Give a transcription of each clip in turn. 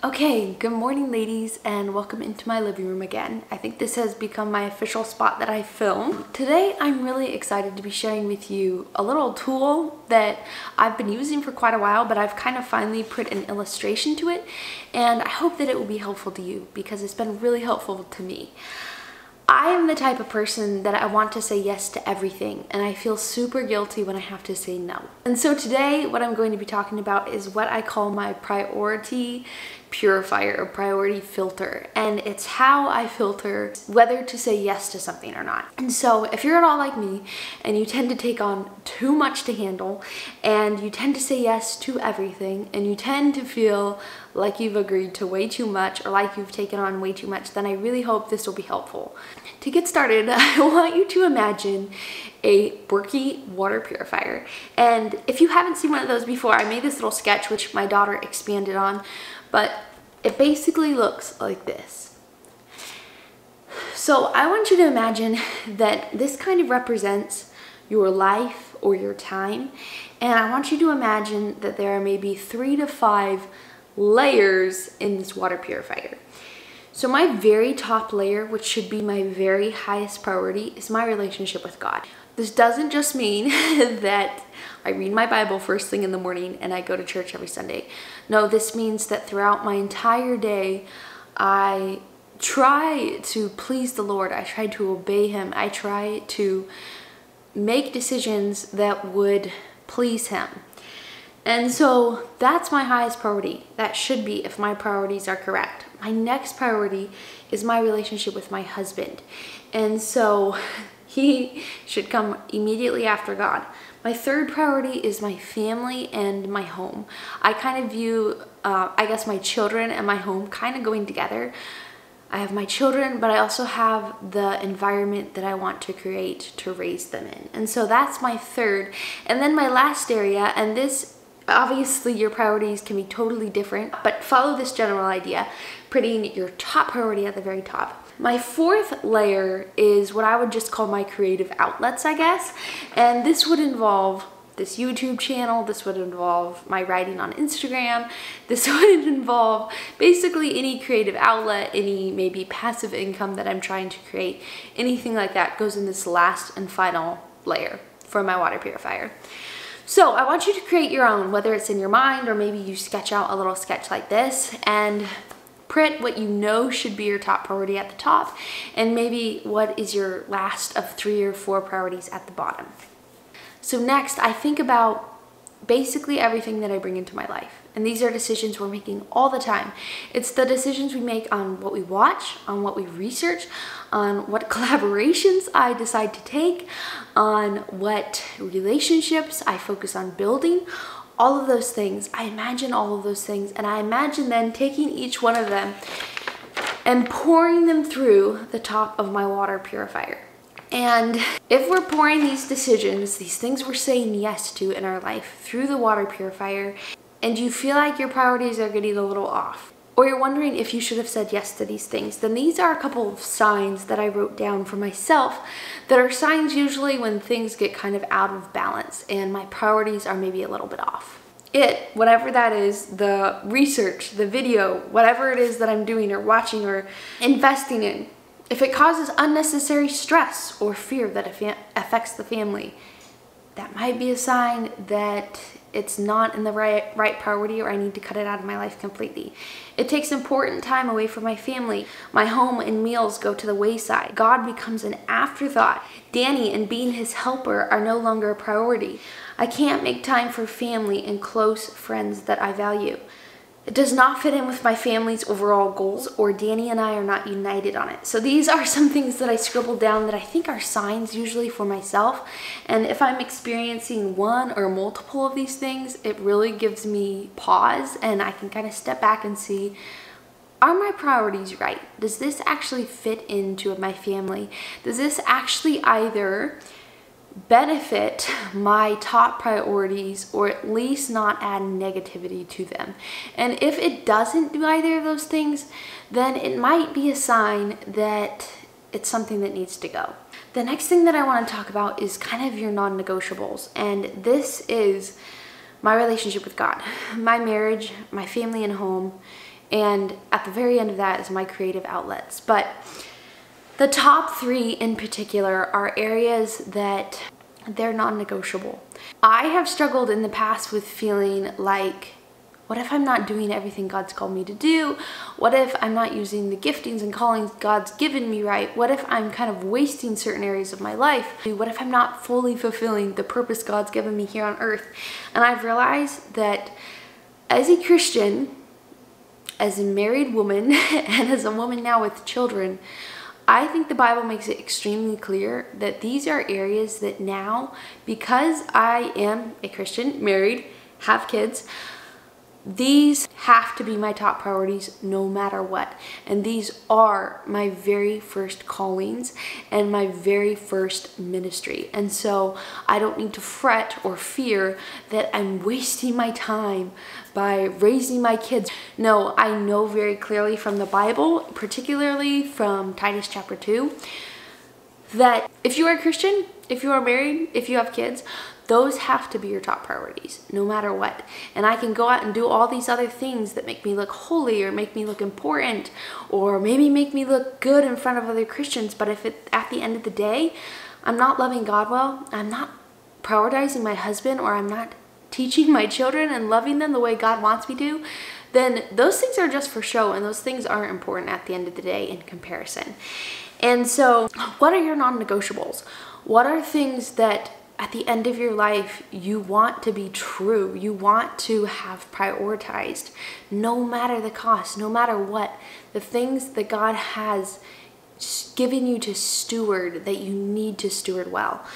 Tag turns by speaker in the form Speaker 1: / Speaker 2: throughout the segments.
Speaker 1: Okay, good morning ladies, and welcome into my living room again. I think this has become my official spot that I film. Today I'm really excited to be sharing with you a little tool that I've been using for quite a while, but I've kind of finally put an illustration to it, and I hope that it will be helpful to you because it's been really helpful to me. I am the type of person that I want to say yes to everything, and I feel super guilty when I have to say no. And so today what I'm going to be talking about is what I call my priority purifier or priority filter, and it's how I filter whether to say yes to something or not. And so if you're at all like me and you tend to take on too much to handle, and you tend to say yes to everything, and you tend to feel like you've agreed to way too much or like you've taken on way too much, then I really hope this will be helpful. To get started, I want you to imagine a Berkey water purifier. And if you haven't seen one of those before, I made this little sketch which my daughter expanded on, but it basically looks like this. So I want you to imagine that this kind of represents your life or your time, and I want you to imagine that there are maybe 3 to 5 layers in this water purifier. So my very top layer, which should be my very highest priority, is my relationship with God. This doesn't just mean that I read my Bible first thing in the morning and I go to church every Sunday. No, this means that throughout my entire day, I try to please the Lord. I try to obey Him. I try to make decisions that would please Him. And so that's my highest priority. That should be if my priorities are correct. My next priority is my relationship with my husband. And so he should come immediately after God. My third priority is my family and my home. I kind of view, I guess, my children and my home kind of going together. I have my children, but I also have the environment that I want to create to raise them in. And so that's my third. And then my last area, and this, obviously your priorities can be totally different, but follow this general idea, putting your top priority at the very top. My fourth layer is what I would just call my creative outlets, I guess. And this would involve this YouTube channel, this would involve my writing on Instagram, this would involve basically any creative outlet, any maybe passive income that I'm trying to create. Anything like that goes in this last and final layer for my water purifier. So I want you to create your own, whether it's in your mind or maybe you sketch out a little sketch like this and print what you know should be your top priority at the top and maybe what is your last of 3 or 4 priorities at the bottom. So next, I think about basically everything that I bring into my life. And these are decisions we're making all the time. It's the decisions we make on what we watch, on what we research, on what collaborations I decide to take, on what relationships I focus on building, all of those things. I imagine all of those things, and I imagine then taking each one of them and pouring them through the top of my water purifier. And if we're pouring these decisions, these things we're saying yes to in our life through the water purifier, and you feel like your priorities are getting a little off, or you're wondering if you should have said yes to these things, then these are a couple of signs that I wrote down for myself that are signs usually when things get kind of out of balance and my priorities are maybe a little bit off. Whatever that is, the research, the video, whatever it is that I'm doing or watching or investing in, if it causes unnecessary stress or fear that affects the family, that might be a sign that it's not in the right priority, or I need to cut it out of my life completely. It takes important time away from my family. My home and meals go to the wayside. God becomes an afterthought. Danny and being his helper are no longer a priority. I can't make time for family and close friends that I value. It does not fit in with my family's overall goals, or Danny and I are not united on it. So these are some things that I scribbled down that I think are signs usually for myself. And if I'm experiencing one or multiple of these things, it really gives me pause and I can kind of step back and see, are my priorities right? Does this actually fit into my family? Does this actually either benefit my top priorities or at least not add negativity to them? And if it doesn't do either of those things, then it might be a sign that it's something that needs to go. The next thing that I want to talk about is kind of your non-negotiables, and this is my relationship with God, my marriage, my family and home, and at the very end of that is my creative outlets. But the top three in particular are areas that they're non-negotiable. I have struggled in the past with feeling like, what if I'm not doing everything God's called me to do? What if I'm not using the giftings and callings God's given me right? What if I'm kind of wasting certain areas of my life? What if I'm not fully fulfilling the purpose God's given me here on earth? And I've realized that as a Christian, as a married woman, and as a woman now with children, I think the Bible makes it extremely clear that these are areas that now, because I am a Christian, married, have kids, these have to be my top priorities no matter what. And these are my very first callings and my very first ministry. And so I don't need to fret or fear that I'm wasting my time by raising my kids. No, I know very clearly from the Bible, particularly from Titus chapter 2, that if you are a Christian, if you are married, if you have kids, those have to be your top priorities, no matter what. And I can go out and do all these other things that make me look holy or make me look important or maybe make me look good in front of other Christians. But if at the end of the day, I'm not loving God well, I'm not prioritizing my husband, or I'm not teaching my children and loving them the way God wants me to, then those things are just for show, and those things aren't important at the end of the day in comparison. And so what are your non-negotiables? What are things that at the end of your life you want to be true, you want to have prioritized, no matter the cost, no matter what, the things that God has given you to steward, that you need to steward well.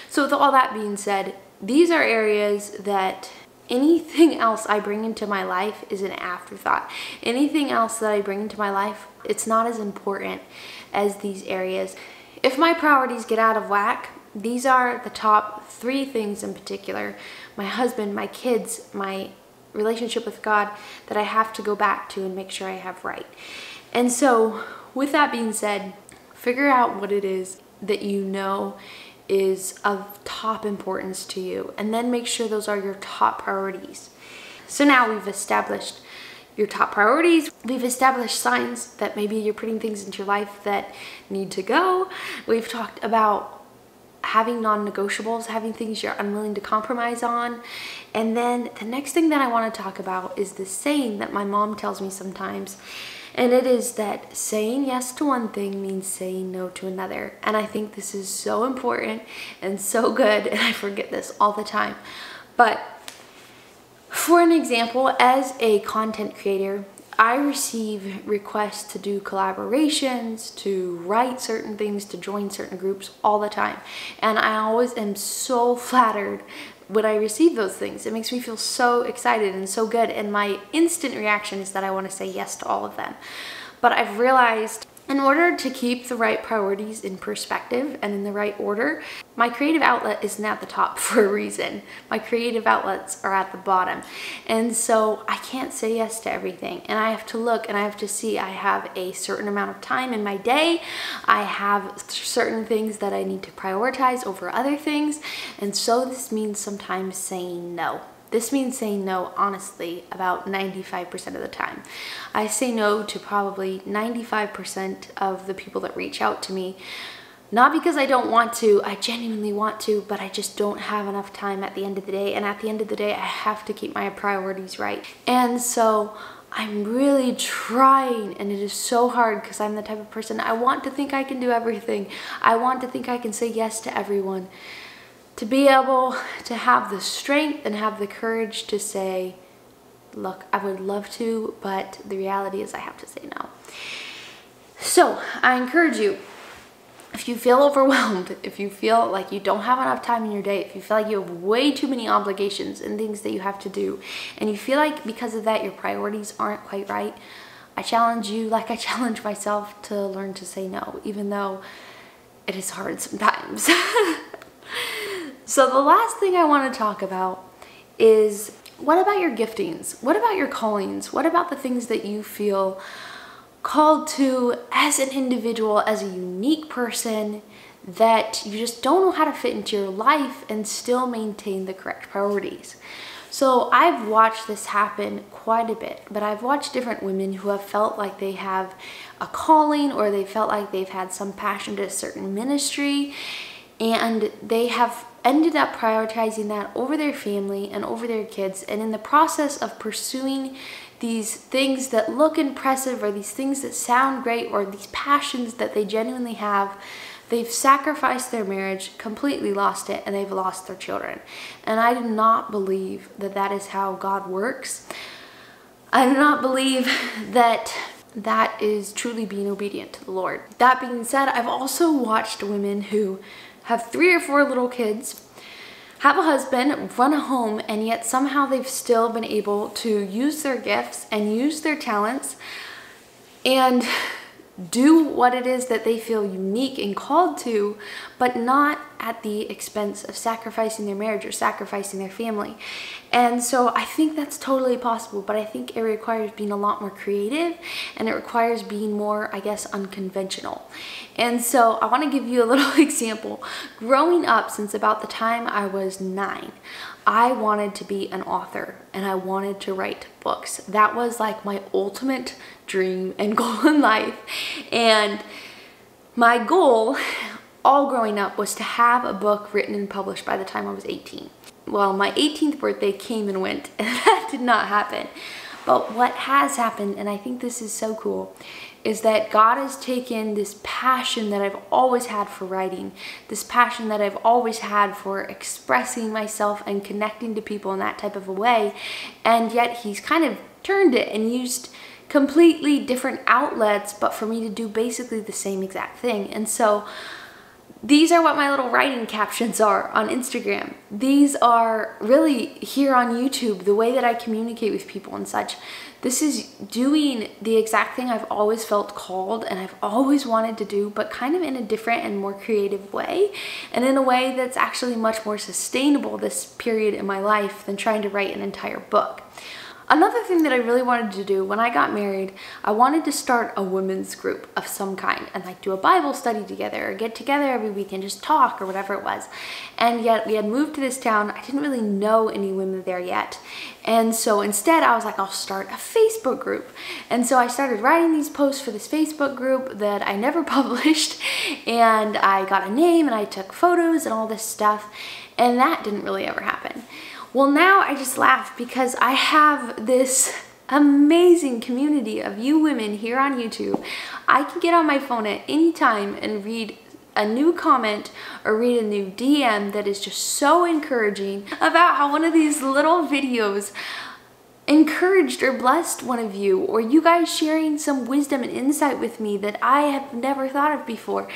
Speaker 1: So with all that being said, these are areas that anything else I bring into my life is an afterthought. Anything else that I bring into my life, it's not as important as these areas. If my priorities get out of whack, these are the top three things in particular: my husband, my kids, my relationship with God, that I have to go back to and make sure I have right. And so with that being said, figure out what it is that you know is of top importance to you, and then make sure those are your top priorities. So now we've established your top priorities. We've established signs that maybe you're putting things into your life that need to go. We've talked about having non-negotiables, having things you're unwilling to compromise on. And then the next thing that I want to talk about is this saying that my mom tells me sometimes. And it is that saying yes to one thing means saying no to another. And I think this is so important and so good, and I forget this all the time. But for an example, as a content creator, I receive requests to do collaborations, to write certain things, to join certain groups all the time. And I always am so flattered when I receive those things. It makes me feel so excited and so good. And my instant reaction is that I want to say yes to all of them. But I've realized In order to keep the right priorities in perspective and in the right order, my creative outlet isn't at the top for a reason. My creative outlets are at the bottom. And so I can't say yes to everything. And I have to look and I have to see I have a certain amount of time in my day. I have certain things that I need to prioritize over other things. And so this means sometimes saying no. This means saying no, honestly, about 95% of the time. I say no to probably 95% of the people that reach out to me, not because I don't want to, I genuinely want to, but I just don't have enough time at the end of the day. And at the end of the day, I have to keep my priorities right. And so I'm really trying, and it is so hard because I'm the type of person, I want to think I can do everything. I want to think I can say yes to everyone. To be able to have the strength and have the courage to say, look, I would love to, but the reality is I have to say no. So I encourage you, if you feel overwhelmed, if you feel like you don't have enough time in your day, if you feel like you have way too many obligations and things that you have to do, and you feel like because of that your priorities aren't quite right, I challenge you, like I challenge myself, to learn to say no, even though it is hard sometimes. So the last thing I want to talk about is, what about your giftings? What about your callings? What about the things that you feel called to as an individual, as a unique person, that you just don't know how to fit into your life and still maintain the correct priorities? So I've watched this happen quite a bit, but I've watched different women who have felt like they have a calling, or they felt like they've had some passion to a certain ministry, and they have ended up prioritizing that over their family and over their kids. And in the process of pursuing these things that look impressive, or these things that sound great, or these passions that they genuinely have, they've sacrificed their marriage, completely lost it, and they've lost their children. And I do not believe that that is how God works. I do not believe that that is truly being obedient to the Lord. That being said, I've also watched women who have 3 or 4 little kids, have a husband, run a home, and yet somehow they've still been able to use their gifts and use their talents and do what it is that they feel unique and called to, but not at the expense of sacrificing their marriage or sacrificing their family. And so I think that's totally possible, but I think it requires being a lot more creative, and it requires being more, I guess, unconventional. And so I want to give you a little example. Growing up, since about the time I was 9, I wanted to be an author, and I wanted to write books. That was like my ultimate dream and goal in life. And my goal all growing up was to have a book written and published by the time I was 18. Well, my 18th birthday came and went, and that did not happen. But what has happened, and I think this is so cool, is that God has taken this passion that I've always had for writing, this passion that I've always had for expressing myself and connecting to people in that type of a way, and yet He's kind of turned it and used completely different outlets, but for me to do basically the same exact thing. And so these are what my little writing captions are on Instagram. These are really here on YouTube, the way that I communicate with people and such. This is doing the exact thing I've always felt called and I've always wanted to do, but kind of in a different and more creative way, and in a way that's actually much more sustainable this period in my life than trying to write an entire book. Another thing that I really wanted to do when I got married, I wanted to start a women's group of some kind and like do a Bible study together or get together every week and just talk or whatever it was. And yet we had moved to this town. I didn't really know any women there yet. And so instead I was like, I'll start a Facebook group. And so I started writing these posts for this Facebook group that I never published, and I got a name and I took photos and all this stuff, and that didn't really ever happen. Well, now I just laugh because I have this amazing community of you women here on YouTube. I can get on my phone at any time and read a new comment or read a new DM that is just so encouraging about how one of these little videos encouraged or blessed one of you, or you guys sharing some wisdom and insight with me that I have never thought of before.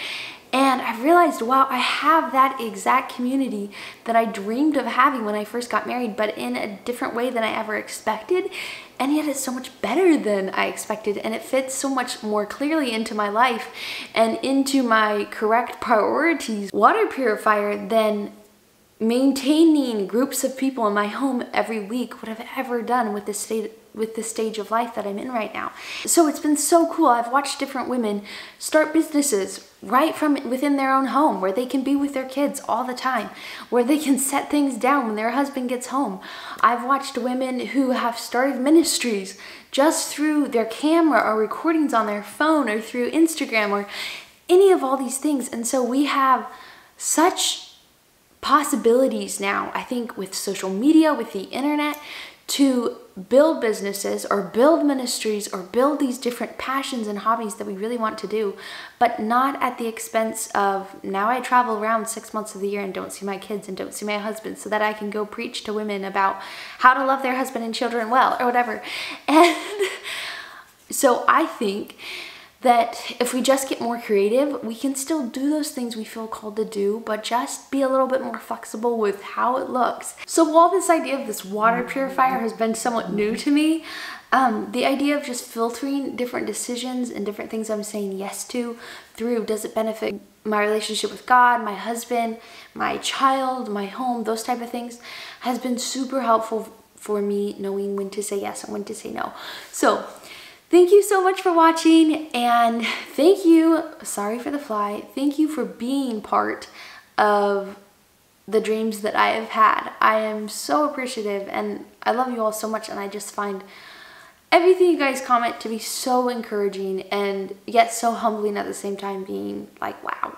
Speaker 1: And I realized, wow, I have that exact community that I dreamed of having when I first got married, but in a different way than I ever expected. And yet it's so much better than I expected, and it fits so much more clearly into my life and into my correct priorities. Water purifier than maintaining groups of people in my home every week would have ever done with this stage of life that I'm in right now. So it's been so cool. I've watched different women start businesses right from within their own home, where they can be with their kids all the time, where they can set things down when their husband gets home. I've watched women who have started ministries just through their camera or recordings on their phone or through Instagram or any of all these things. And so we have such possibilities now, I think, with social media, with the internet, to build businesses or build ministries or build these different passions and hobbies that we really want to do, but not at the expense of, now I travel around 6 months of the year and don't see my kids and don't see my husband so that I can go preach to women about how to love their husband and children well or whatever. And so I think that if we just get more creative, we can still do those things we feel called to do, but just be a little bit more flexible with how it looks. So while this idea of this water purifier has been somewhat new to me, the idea of just filtering different decisions and different things I'm saying yes to through, does it benefit my relationship with God, my husband, my child, my home, those type of things, has been super helpful for me knowing when to say yes and when to say no. So thank you so much for watching, and thank you, sorry for the fly, thank you for being part of the dreams that I have had. I am so appreciative, and I love you all so much, and I just find everything you guys comment to be so encouraging and yet so humbling at the same time, being like, wow.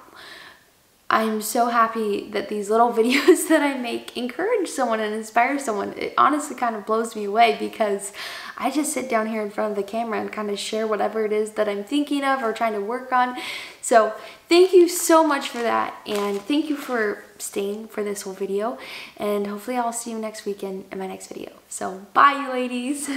Speaker 1: I'm so happy that these little videos that I make encourage someone and inspire someone. It honestly kind of blows me away, because I just sit down here in front of the camera and kind of share whatever it is that I'm thinking of or trying to work on. So thank you so much for that, and thank you for staying for this whole video, and hopefully I'll see you next weekend in my next video. So bye, you ladies.